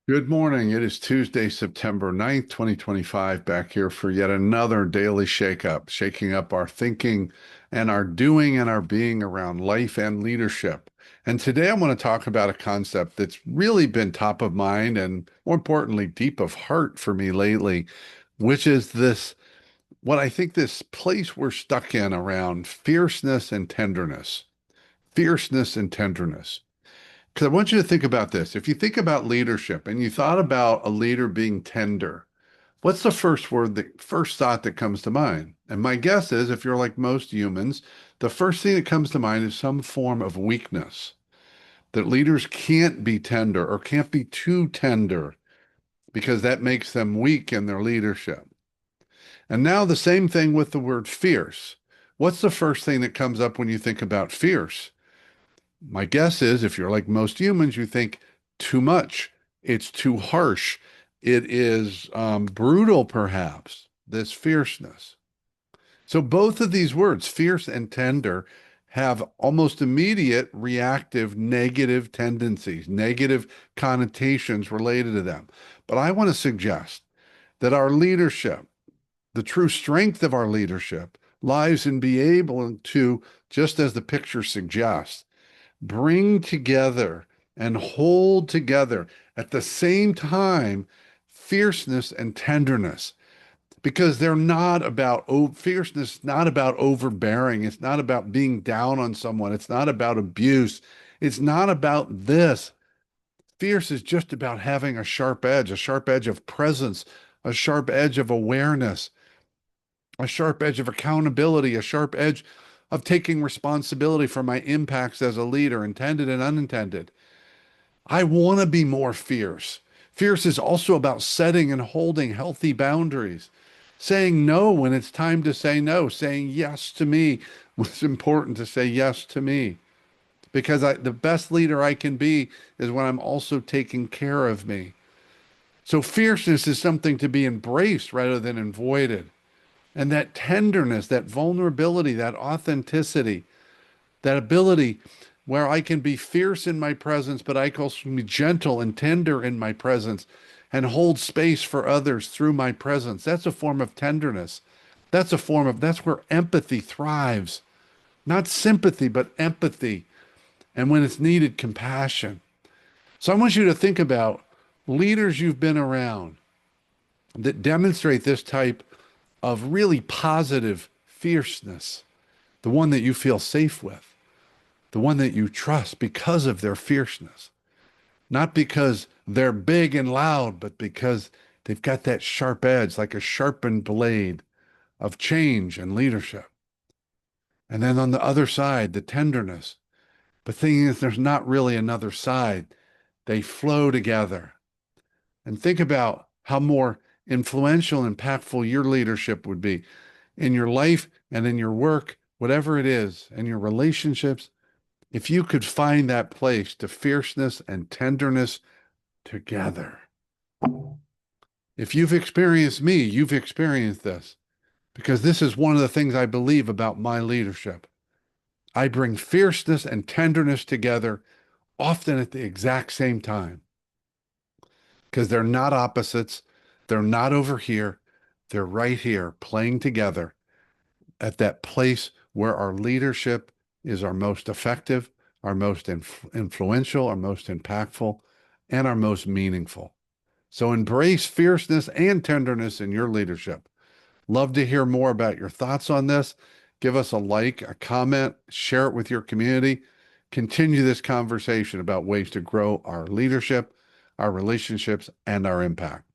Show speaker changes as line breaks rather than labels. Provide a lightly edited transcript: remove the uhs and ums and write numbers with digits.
Good morning. It is Tuesday, September 9th, 2025, back here for yet another daily shake-up, shaking up our thinking and our doing and our being around life and leadership. And today I want to talk about a concept that's really been top of mind and, more importantly, deep of heart for me lately, which is what I think this place we're stuck in around fierceness and tenderness. Fierceness and tenderness. Because I want you to think about this. If you think about leadership and you thought about a leader being tender, what's the first thought that comes to mind? And my guess is, if you're like most humans, the first thing that comes to mind is some form of weakness, that leaders can't be tender or can't be too tender because that makes them weak in their leadership. And now the same thing with the word fierce. What's the first thing that comes up when you think about fierce? My guess is if you're like most humans, you think too much. It's too harsh. It is brutal, perhaps, this fierceness. So both of these words, fierce and tender, have almost immediate reactive negative tendencies, negative connotations related to them. But I want to suggest that our leadership, the true strength of our leadership, lies in being able to, just as the picture suggests, bring together and hold together at the same time fierceness and tenderness, because they're not about fierceness, not about overbearing. It's not about being down on someone. It's not about abuse. It's not about this. Fierce is just about having a sharp edge of presence, a sharp edge of awareness, a sharp edge of accountability, a sharp edge of taking responsibility for my impacts as a leader, intended and unintended. I want to be more fierce. Fierce is also about setting and holding healthy boundaries, saying no when it's time to say no, saying yes to me when it's important to say yes to me. Because the best leader I can be is when I'm also taking care of me. So fierceness is something to be embraced rather than avoided. And that tenderness, that vulnerability, that authenticity, that ability where I can be fierce in my presence, but I can also be gentle and tender in my presence and hold space for others through my presence. That's a form of tenderness. That's where empathy thrives. Not sympathy, but empathy. And when it's needed, compassion. So I want you to think about leaders you've been around that demonstrate this type of really positive fierceness, the one that you feel safe with, the one that you trust because of their fierceness, not because they're big and loud, but because they've got that sharp edge, like a sharpened blade of change and leadership. And then on the other side, the tenderness. The thing is, there's not really another side. They flow together. And think about how more influential and impactful your leadership would be in your life and in your work, whatever it is, and your relationships, if you could find that place to fierceness and tenderness together. If you've experienced me, you've experienced this, because this is one of the things I believe about my leadership. I bring fierceness and tenderness together, often at the exact same time, because they're not opposites. They're not over here. They're right here playing together at that place where our leadership is our most effective, our most influential, our most impactful, and our most meaningful. So embrace fierceness and tenderness in your leadership. Love to hear more about your thoughts on this. Give us a like, a comment, share it with your community. Continue this conversation about ways to grow our leadership, our relationships, and our impact.